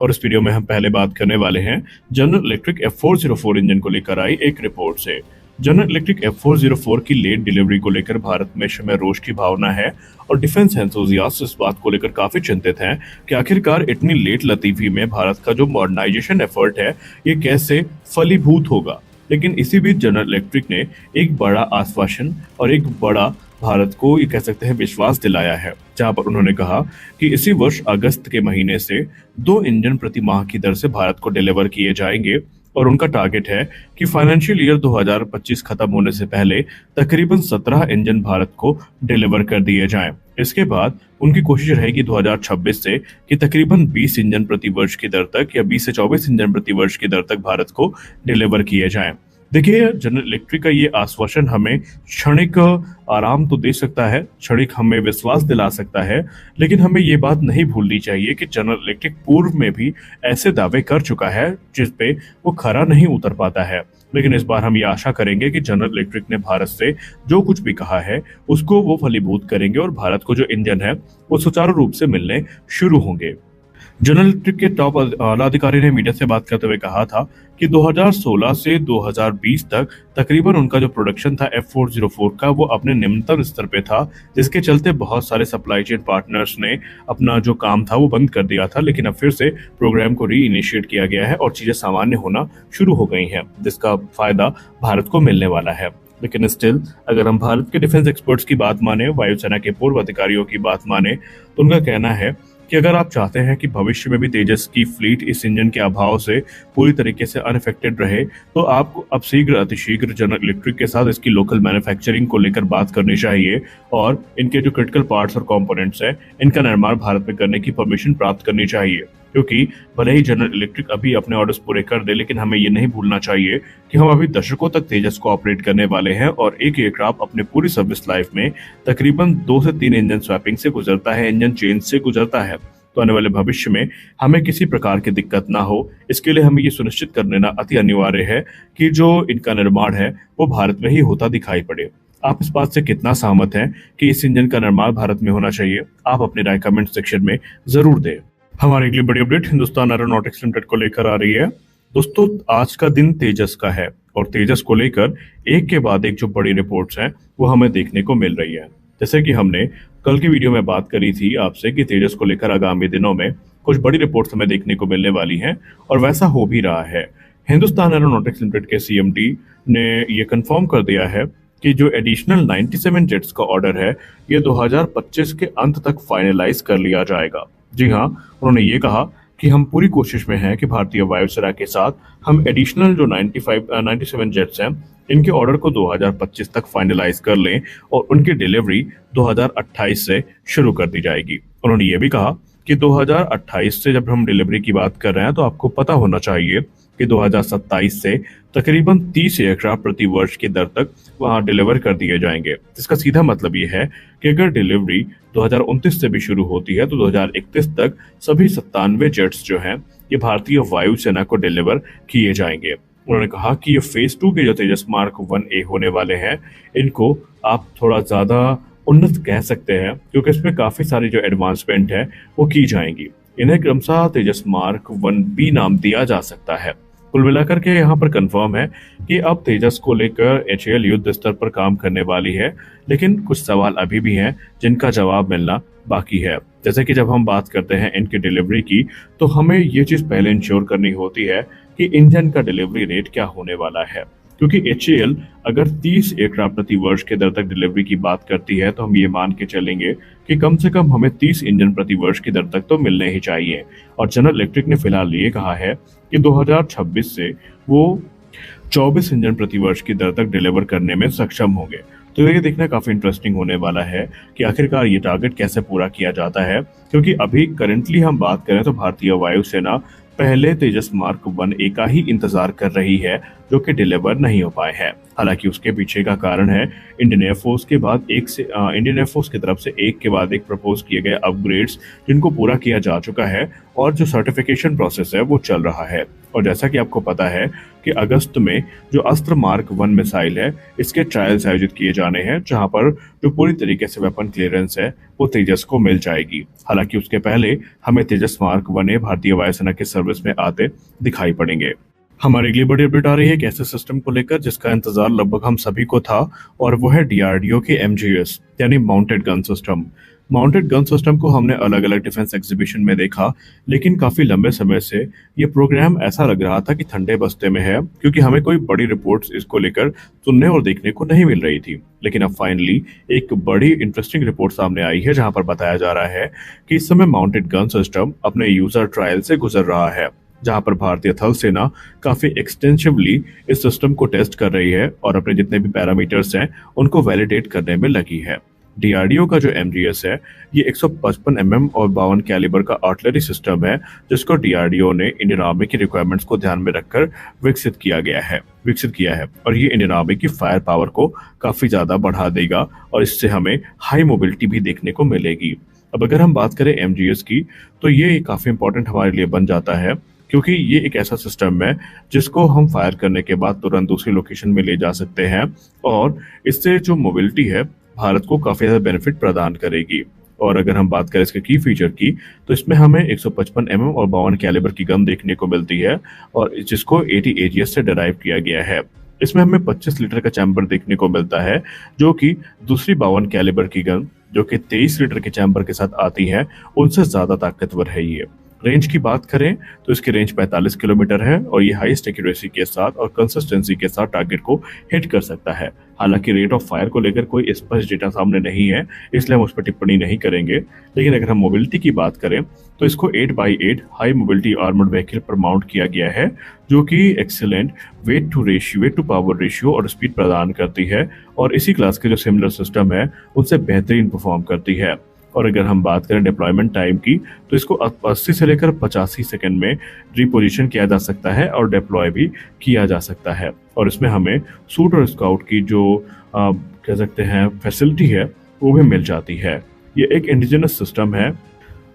और इस वीडियो में हम पहले बात करने वाले हैं जनरल इलेक्ट्रिक F404 इंजन को लेकर आई एक रिपोर्ट से। जनरल इलेक्ट्रिक F404 की लेट डिलीवरी को लेकर भारत में शमे रोष की भावना है और डिफेंस एंथुसियास्ट इस बात को लेकर काफी चिंतित हैं कि आखिरकार इतनी लेट लतीफी में भारत का जो मॉडर्नाइजेशन एफर्ट है ये कैसे फलीभूत होगा। लेकिन इसी बीच जनरल इलेक्ट्रिक ने एक बड़ा आश्वासन और एक बड़ा भारत को ये कह सकते हैं विश्वास दिलाया है, जहां पर उन्होंने कहा कि इसी वर्ष अगस्त के महीने से 2 इंजन प्रति माह की दर से भारत को डिलीवर किए जाएंगे और उनका टारगेट है कि फाइनेंशियल ईयर 2025 खत्म होने से पहले तकरीबन 17 इंजन भारत को डिलीवर कर दिए जाएं। इसके बाद उनकी कोशिश रहेगी 2026 से कि तकरीबन 20 इंजन प्रति वर्ष की दर तक या 20 से 24 इंजन प्रति वर्ष की दर तक भारत को डिलीवर किए जाएं। देखिए, जनरल इलेक्ट्रिक का ये आश्वासन हमें क्षणिक आराम तो दे सकता है, क्षणिक हमें विश्वास दिला सकता है, लेकिन हमें ये बात नहीं भूलनी चाहिए कि जनरल इलेक्ट्रिक पूर्व में भी ऐसे दावे कर चुका है जिस पे वो खरा नहीं उतर पाता है। लेकिन इस बार हम ये आशा करेंगे कि जनरल इलेक्ट्रिक ने भारत से जो कुछ भी कहा है उसको वो फलीभूत करेंगे और भारत को जो इंजन है वो सुचारू रूप से मिलने शुरू होंगे। जनरल इलेक्ट्रिक के टॉप आला अधिकारी ने मीडिया से बात करते हुए कहा था कि 2016 से 2020 तक तकरीबन उनका जो प्रोडक्शन था F404 का वो अपने निम्नतम स्तर पे था, जिसके चलते बहुत सारे सप्लाई चेन पार्टनर्स ने अपना जो काम था वो बंद कर दिया था। लेकिन अब फिर से प्रोग्राम को री इनिशिएट किया गया है और चीजें सामान्य होना शुरू हो गई हैं, जिसका फायदा भारत को मिलने वाला है। लेकिन स्टिल अगर हम भारत के डिफेंस एक्सपर्ट्स की बात माने, वायुसेना के पूर्व अधिकारियों की बात माने, तो उनका कहना है कि अगर आप चाहते हैं कि भविष्य में भी तेजस की फ्लीट इस इंजन के अभाव से पूरी तरीके से अनअफेक्टेड रहे, तो आपको अब शीघ्र अतिशीघ्र जनरल इलेक्ट्रिक के साथ इसकी लोकल मैन्युफैक्चरिंग को लेकर बात करनी चाहिए और इनके जो क्रिटिकल पार्ट्स और कंपोनेंट्स हैं इनका निर्माण भारत में करने की परमिशन प्राप्त करनी चाहिए। क्योंकि भले ही जनरल इलेक्ट्रिक अभी अपने ऑर्डर्स पूरे कर दे, लेकिन हमें ये नहीं भूलना चाहिए कि हम अभी दशकों तक तेजस को ऑपरेट करने वाले हैं और एक एयरक्राफ्ट अपने पूरी सर्विस लाइफ में तकरीबन 2 से 3 इंजन स्वैपिंग से गुजरता है, इंजन चेंज से गुजरता है। तो आने वाले भविष्य में हमें किसी प्रकार की दिक्कत ना हो, इसके लिए हमें ये सुनिश्चित कर लेना अति अनिवार्य है कि जो इनका निर्माण है वो भारत में ही होता दिखाई पड़े। आप इस बात से कितना सहमत हैं कि इस इंजन का निर्माण भारत में होना चाहिए? आप अपनी राय कमेंट सेक्शन में जरूर दें। हमारी अगली बड़ी अपडेट हिंदुस्तान एरोनॉटिक्स लिमिटेड को लेकर आ रही है। दोस्तों, आज का दिन तेजस का है और तेजस को लेकर एक के बाद एक जो बड़ी रिपोर्ट्स हैं वो हमें देखने को मिल रही है। जैसे कि हमने कल की वीडियो में बात करी थी आपसे कि तेजस को लेकर आगामी दिनों में कुछ बड़ी रिपोर्ट्स हमें देखने को मिलने वाली हैं और वैसा हो भी रहा है। हिंदुस्तान एरोनॉटिक्स लिमिटेड के सीएमडी ने ये कंफर्म कर दिया है कि जो एडिशनल 97 जेट्स का ऑर्डर है ये 2025 के अंत तक फाइनलाइज कर लिया जाएगा। जी हाँ, उन्होंने ये कहा कि हम पूरी कोशिश में हैं कि भारतीय वायुसेना के साथ हम एडिशनल जो 97 जेट्स हैं इनके ऑर्डर को 2025 तक फाइनलाइज कर लें और उनकी डिलीवरी 2028 से शुरू कर दी जाएगी। उन्होंने ये भी कहा कि 2028 से जब हम डिलीवरी की बात कर रहे हैं तो आपको पता होना चाहिए कि 2027 से तकरीबन 30 एयरक्राफ्ट प्रति वर्ष की दर तक वहां डिलीवर कर दिए जाएंगे। इसका सीधा मतलब ये है कि अगर डिलीवरी 2029 से भी शुरू होती है तो 2031 तक सभी 97 जेट्स जो हैं ये भारतीय वायुसेना को डिलीवर किए जाएंगे। उन्होंने कहा कि ये फेज 2 के जो तेजस मार्क 1A होने वाले हैं इनको आप थोड़ा ज्यादा उन्नत कह सकते हैं, क्योंकि इसमें काफी सारी जो एडवांसमेंट है वो की जाएंगी। इन्हें क्रमशः तेजस मार्क 1B नाम दिया जा सकता है। कुल मिलाकर के यहाँ पर कंफर्म है कि अब तेजस को लेकर HAL युद्ध स्तर पर काम करने वाली है, लेकिन कुछ सवाल अभी भी हैं जिनका जवाब मिलना बाकी है। जैसे कि जब हम बात करते हैं इनकी डिलीवरी की तो हमें ये चीज पहले इंश्योर करनी होती है कि इंजन का डिलीवरी रेट क्या होने वाला है, क्योंकि HAL अगर 30 एयरक्राफ्ट प्रति वर्ष के दर तक डिलीवरी की बात करती है तो हम ये मान के चलेंगे कि कम से कम हमें 30 इंजन प्रति वर्ष की दर तक तो मिलने ही चाहिए। और जनरल इलेक्ट्रिक ने फिलहाल ये कहा है कि 2026 से वो 24 इंजन प्रति वर्ष की दर तक डिलीवर करने में सक्षम होंगे। तो ये देखना काफी इंटरेस्टिंग होने वाला है कि आखिरकार ये टारगेट कैसे पूरा किया जाता है, क्योंकि अभी करंटली हम बात करें तो भारतीय वायुसेना पहले तेजस मार्क 1A का ही इंतजार कर रही है जो कि डिलीवर नहीं हो पाए हैं। हालांकि उसके पीछे का कारण है इंडियन एयरफोर्स के बाद इंडियन एयरफोर्स की तरफ से एक के बाद एक प्रपोज किए गए अपग्रेड्स जिनको पूरा किया जा चुका है और जो सर्टिफिकेशन प्रोसेस है वो चल रहा है। और जैसा कि आपको पता है कि अगस्त में जो अस्त्र मार्क 1 मिसाइल है इसके ट्रायल्स आयोजित किए जाने हैं, जहां पर जो पूरी तरीके से वेपन क्लियरेंस है वो तेजस को मिल जाएगी। हालांकि उसके पहले हमें तेजस मार्क 1 भारतीय वायुसेना की सर्विस में आते दिखाई पड़ेंगे। हमारे अगली बड़ी अपडेट आ रही है एक ऐसे सिस्टम को लेकर जिसका इंतजार लगभग हम सभी को था, और वो है डीआरडीओ के एमजीएस यानी mounted gun system. Mounted gun system को हमने अलग अलग डिफेंस एग्जीबिशन में देखा, लेकिन काफी लंबे समय से ये प्रोग्राम ऐसा लग रहा था कि ठंडे बस्ते में है, क्योंकि हमें कोई बड़ी रिपोर्ट्स इसको लेकर सुनने और देखने को नहीं मिल रही थी। लेकिन अब फाइनली एक बड़ी इंटरेस्टिंग रिपोर्ट सामने आई है, जहां पर बताया जा रहा है कि इस समय माउंटेड गन सिस्टम अपने यूजर ट्रायल से गुजर रहा है, जहां पर भारतीय थल सेना काफी एक्सटेंसिवली इस सिस्टम को टेस्ट कर रही है और अपने जितने भी पैरामीटर्स हैं उनको वैलिडेट करने में लगी है। डीआरडीओ का जो एमजीएस है ये 155 और 52 कैलिबर का आर्टिलरी सिस्टम है, जिसको डीआरडीओ ने इंडियन आर्मी की रिक्वायरमेंट्स को ध्यान में रखकर विकसित किया है और ये इंडियन आर्मी की फायर पावर को काफी ज्यादा बढ़ा देगा और इससे हमें हाई मोबिलिटी भी देखने को मिलेगी। अब अगर हम बात करें एमजीएस की, तो ये काफी इंपॉर्टेंट हमारे लिए बन जाता है, क्योंकि ये एक ऐसा सिस्टम है जिसको हम फायर करने के बाद तुरंत दूसरी लोकेशन में ले जा सकते हैं, और इससे जो मोबिलिटी है भारत को काफी ज्यादा बेनिफिट प्रदान करेगी। और अगर हम बात करें इसके की फीचर की, तो इसमें हमें 155 और 52 कैलिबर की गन देखने को मिलती है, और जिसको 80 एजीएस से डिराइव किया गया है। इसमें हमें 25 लीटर का चैम्बर देखने को मिलता है, जो कि दूसरी 52 कैलिबर की गन जो कि 23 लीटर के चैम्बर के साथ आती है उनसे ज्यादा ताकतवर है ये। रेंज की बात करें तो इसकी रेंज 45 किलोमीटर है और ये हाईएस्ट एक्यूरेसी के साथ और कंसिस्टेंसी के साथ टारगेट को हिट कर सकता है। हालांकि रेट ऑफ फायर को लेकर कोई स्पष्ट डेटा सामने नहीं है, इसलिए हम उस पर टिप्पणी नहीं करेंगे। लेकिन अगर हम मोबिलिटी की बात करें तो इसको 8x8 high mobility armoured vehicle पर माउंट किया गया है, जो कि excellent weight to power ratio और स्पीड प्रदान करती है, और इसी क्लास के जो सिमिलर सिस्टम है उनसे बेहतरीन परफॉर्म करती है। और अगर हम बात करें डिप्लॉयमेंट टाइम की, तो इसको 80 से लेकर 85 सेकंड में रिपोजिशन किया जा सकता है और डिप्लॉय भी किया जा सकता है। और इसमें हमें सूट और स्काउट की जो कह सकते हैं फैसिलिटी है वो भी मिल जाती है। ये एक इंडिजिनस सिस्टम है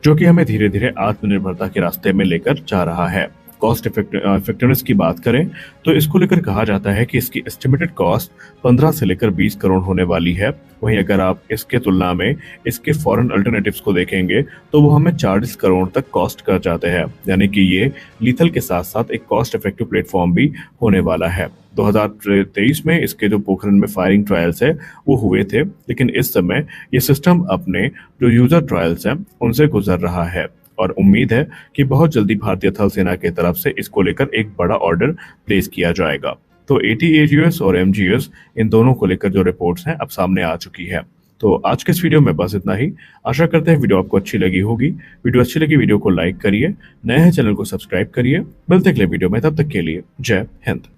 जो कि हमें धीरे धीरे आत्मनिर्भरता के रास्ते में लेकर जा रहा है। कॉस्ट इफेक्टिवनेस की बात करें तो इसको लेकर कहा जाता है कि इसकी एस्टिमेटेड कॉस्ट 15 से लेकर 20 करोड़ होने वाली है। वहीं अगर आप इसके तुलना में इसके फॉरेन अल्टरनेटिव्स को देखेंगे तो वो हमें 40 करोड़ तक कॉस्ट कर जाते हैं, यानी कि ये लीथल के साथ साथ एक कॉस्ट इफेक्टिव प्लेटफॉर्म भी होने वाला है। 2023 में इसके जो पोखरण में फायरिंग ट्रायल्स है वो हुए थे, लेकिन इस समय ये सिस्टम अपने जो यूजर ट्रायल्स हैं उनसे गुजर रहा है, और उम्मीद है कि बहुत जल्दी भारतीय थल सेना की तरफ से इसको लेकर एक बड़ा ऑर्डर प्लेस किया जाएगा। तो ATAGS और MGS इन दोनों को लेकर जो रिपोर्ट्स हैं अब सामने आ चुकी है। तो आज के इस वीडियो में बस इतना ही। आशा करते हैं वीडियो आपको अच्छी लगी होगी। वीडियो अच्छी लगी वीडियो को लाइक करिए, नए हैं चैनल को सब्सक्राइब करिए। मिलते अगले वीडियो में, तब तक के लिए जय हिंद।